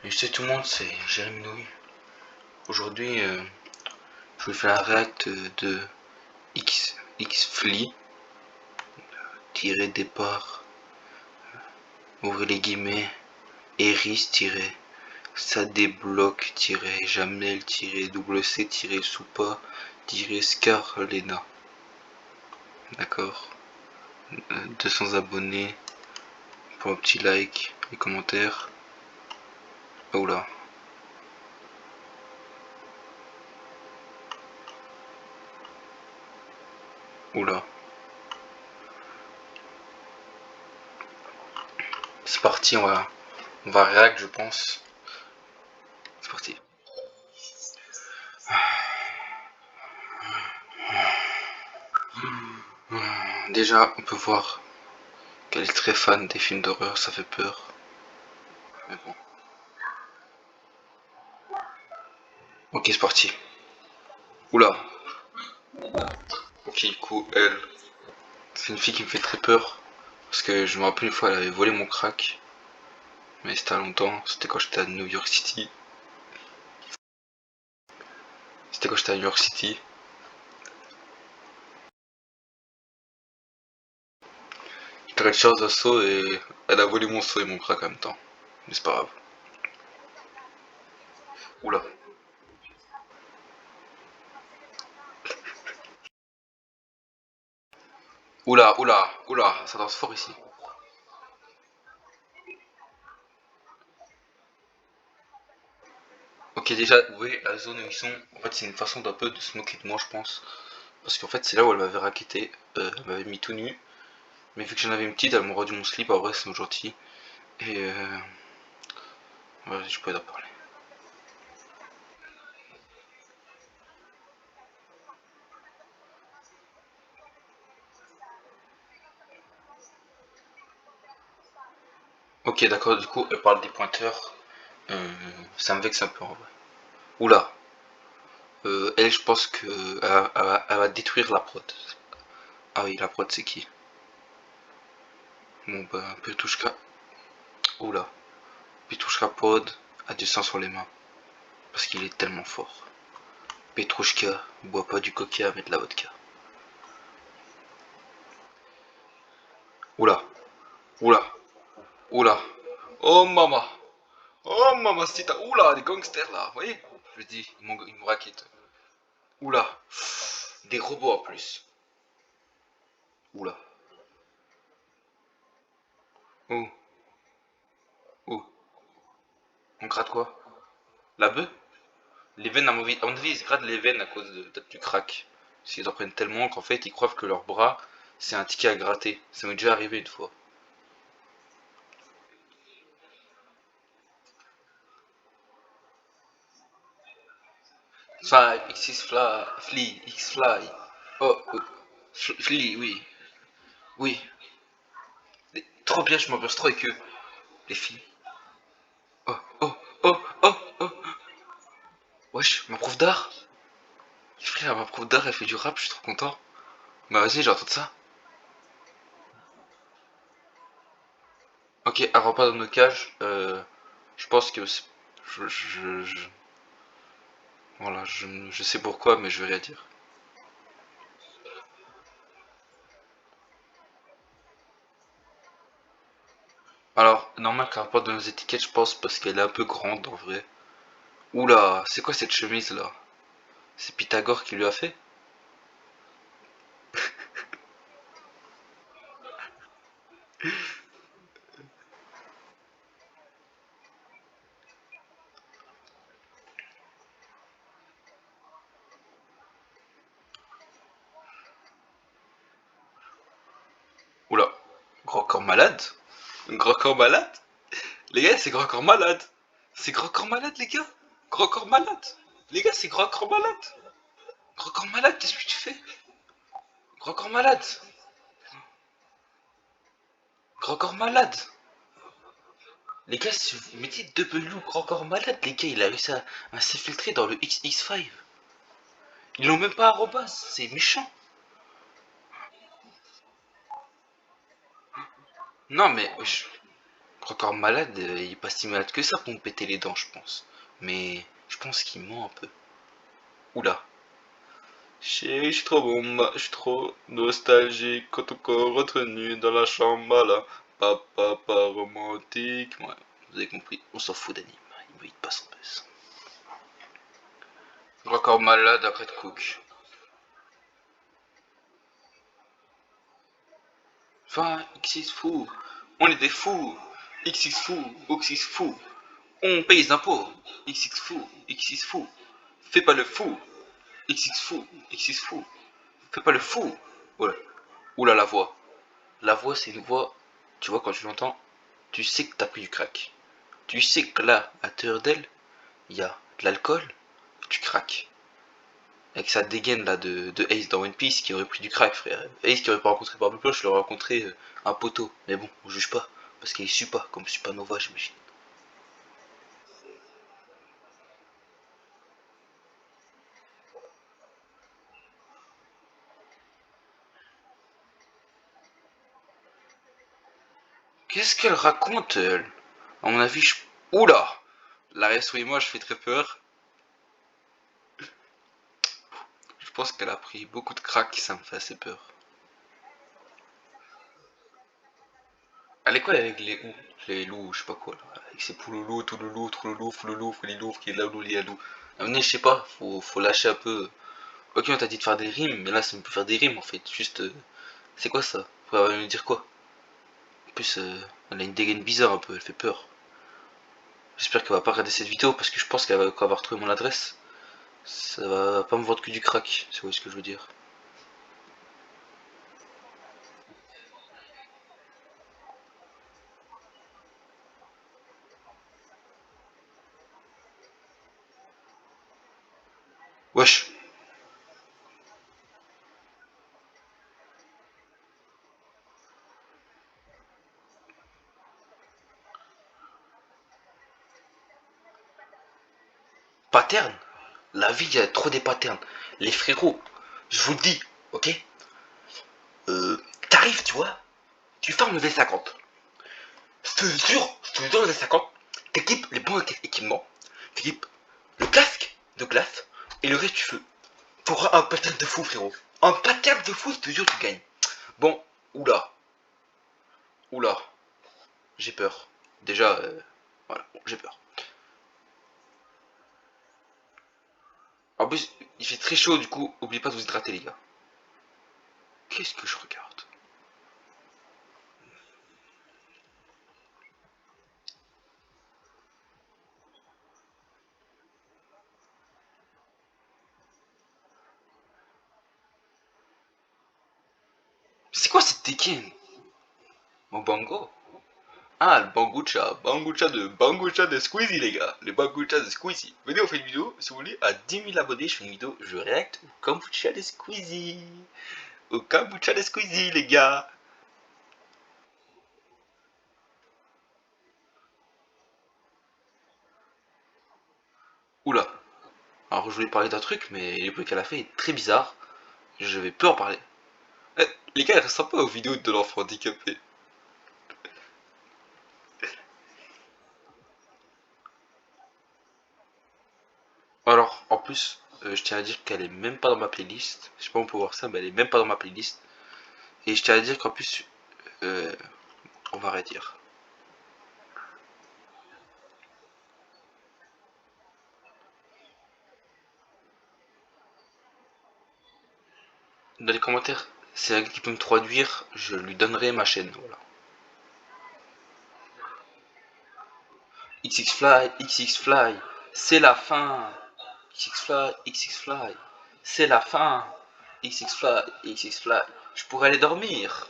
Et salut tout le monde, c'est Jérémy Nouy. Aujourd'hui, je vais faire un react de Xfly, tiré départ, ouvrez les guillemets, Eris, tiré, ça débloque, tiré, Jamel, tiré, WC, tiré, Soupa, tiré, Scarlena. D'accord. 200 abonnés, pour un petit like, les commentaires. Oh là. Oula. C'est parti, on va react je pense. C'est parti. Déjà, on peut voir qu'elle est très fan des films d'horreur, ça fait peur. Mais bon. Ok, c'est parti. Oula. Ok, du coup, elle, c'est une fille qui me fait très peur. Parce que je me rappelle une fois, elle avait volé mon crack. Mais c'était à longtemps, c'était quand j'étais à New York City. C'était quand j'étais à New York City. J'étais allé Charles Assaut et elle a volé mon seau et mon crack en même temps. Mais c'est pas grave. Oula. Oula, oula, oula, ça danse fort ici. Ok, déjà, vous voyez, la zone où ils sont, en fait, c'est une façon d'un peu de se moquer de moi, je pense. Parce qu'en fait, c'est là où elle m'avait raquetté, elle m'avait mis tout nu. Mais vu que j'en avais une petite, elle m'a rendu mon slip, en vrai, c'est gentil. Et ouais, je pouvais en parler. Ok, d'accord, du coup, elle parle des pointeurs. Ça me vexe un peu en vrai. Oula, elle, je pense que elle va détruire la prod. Ah oui, la prod, c'est qui? Bon, bah, Petouchka. Oula, Petouchka prod a du sang sur les mains. Parce qu'il est tellement fort. Petrouchka boit pas du coca, mais de la vodka. Oula, oula, oula. Oh mama, oh mamacita. Oula, des gangsters là, vous voyez? Je dis, ils me raquettent. Oula, des robots en plus. Oula. Oh, oh. On gratte quoi? La bœuf? Les veines, à mon avis, ils se grattent les veines à cause du crack. Parce qu'ils en prennent tellement qu'en fait, ils croient que leur bras, c'est un ticket à gratter. Ça m'est déjà arrivé une fois. Enfin, X6 Fly, Fly, X Fly. Oh, oh. Fly, oui. Oui. Trop bien, je m'ambiance trop avec eux. Les filles. Oh, oh, oh, oh, oh. Wesh, ma prof d'art. Frère, ma prof d'art, elle fait du rap, je suis trop content. Bah vas-y, j'entends ça. Ok, elle rentre pas dans nos cages. Je pense que voilà, je sais pourquoi, mais je vais rien dire. Alors, normal qu'elle rentre pas dans nos étiquettes, je pense, parce qu'elle est un peu grande en vrai. Oula, c'est quoi cette chemise là? C'est Pythagore qui lui a fait? Oula, grand corps malade? Grand corps malade? Les gars, c'est grand corps malade! C'est grand corps malade, les gars! Grand corps malade! Les gars, c'est grand corps malade! Grand corps malade, qu'est-ce que tu fais? Grand corps malade! Grand corps malade! Les gars, si vous mettez double loup grand corps malade, les gars, il a réussi à s'infiltrer dans le XX5. Ils l'ont même pas arrobas, c'est méchant. Non mais, wesh. Encore malade, il est pas si malade que ça pour me péter les dents, je pense. Mais je pense qu'il ment un peu. Oula. Chérie, je suis trop bon, je suis trop nostalgique, quand encore retenu dans la chambre là. Papa, pas romantique. Ouais, vous avez compris, on s'en fout d'anime, il mérite pas son baisse. Encore malade après de cook. Enfin, X6 fou, on est des fous. X6 fou, X6 fou, on paye les impôts. X6 fou, X6 fou, fais pas le fou. X6 fou, X6 fou, fais pas le fou. Voilà. Oula la voix. La voix c'est une voix, tu vois quand tu l'entends, tu sais que t'as pris du crack. Tu sais que là, à l'intérieur d'elle, il y a de l'alcool, tu craques. Avec sa dégaine là de Ace dans One Piece qui aurait pris du crack, frère. Ace qui aurait pas rencontré Barbe Blanche, il aurait rencontré un poteau. Mais bon, on juge pas, parce qu'il est super, comme Supernova, j'imagine. Qu'est-ce qu'elle raconte, elle? À mon avis, je... Oula! La réaction et moi, je fais très peur. Je pense qu'elle a pris beaucoup de crack, ça me fait assez peur. Elle est quoi avec les loups, je sais pas quoi, là. Avec ses pouloulous, touloulous, trouloulou, fouloulou, foulilou, foulilalou, lialou. Amenez, je sais pas, faut lâcher un peu. Ok, on t'a dit de faire des rimes, mais là, ça me peut faire des rimes en fait. Juste, c'est quoi ça? Faut me dire quoi? En plus, elle a une dégaine bizarre un peu, elle fait peur. J'espère qu'elle va pas regarder cette vidéo parce que je pense qu'elle va quand elle va retrouver mon adresse. Ça va pas me vendre que du crack, si vous voyez ce que je veux dire. Wesh, pattern? La vie, il y a trop des patterns. Les frérots, je vous le dis, ok? T'arrives, tu vois, tu fermes le V50. Je te jure, le V50, t'équipes les bons équipements, t'équipes le casque de glace et le reste du feu. T'auras un pattern de fou, frérot. Un pattern de fou, je te jure, tu gagnes. Bon, oula, oula, j'ai peur. Déjà, voilà, bon, j'ai peur. En plus, il fait très chaud, du coup, oubliez pas de vous hydrater, les gars. Qu'est-ce que je regarde? C'est quoi cette tekken? Mon bango? Ah, le Bangucha de Squeezie, les gars. Le Bangucha de Squeezie. Venez, on fait une vidéo, si vous voulez, à 10 000 abonnés, je fais une vidéo, je réacte au kombucha de Squeezie. Au kombucha de Squeezie, les gars. Oula. Alors, je voulais parler d'un truc, mais le bruit qu'elle a fait est très bizarre. Je vais peu en parler. Eh, les gars, elle ressemble pas aux vidéos de l'enfant handicapé. Alors, en plus, je tiens à dire qu'elle est même pas dans ma playlist. Je sais pas si on peut voir ça, mais elle est même pas dans ma playlist. Et je tiens à dire qu'en plus, euh, on va redire. Dans les commentaires, c'est elle qui peut me traduire, je lui donnerai ma chaîne. Voilà. XX Fly, XX Fly, c'est la fin. XX Fly, XX Fly, c'est la fin. XX Fly, XX Fly, je pourrais aller dormir.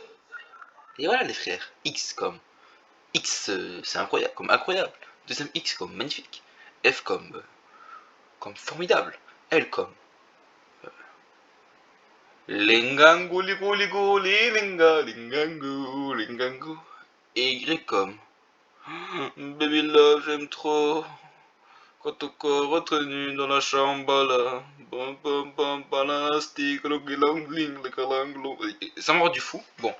Et voilà les frères, X comme X, c'est incroyable, comme incroyable. Deuxième X comme magnifique. F comme formidable. L comme Lengango, ligo, ligo, linga, lingango, lingango. Et Y comme Baby love, j'aime trop. Quand ton corps retenu dans la chambre là. Bam bam bam banastique, long, long, ling, le calanglo. Ça m'a rendu fou. Bon,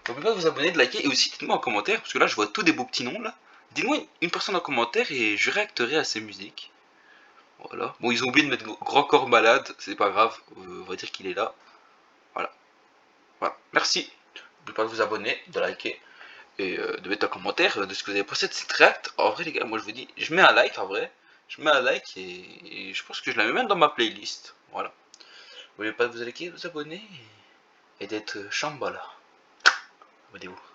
N'oubliez pas de vous abonner, de liker et aussi dites-moi en commentaire, parce que là je vois tous des beaux petits noms là. Dites-moi une personne en commentaire et je réacterai à ces musiques. Voilà. Bon, ils ont oublié de mettre Grand Corps Malade, c'est pas grave, on va dire qu'il est là. Voilà. Voilà. Merci. N'oubliez pas de vous abonner, de liker et de mettre un commentaire de ce que vous avez pensé de cette react. En vrai les gars, moi je vous dis, je mets un like en vrai. Je mets un like et je pense que je la mets même dans ma playlist. Voilà. N'oubliez pas de vous liker, de vous abonner et d'être chambala. Abonnez-vous.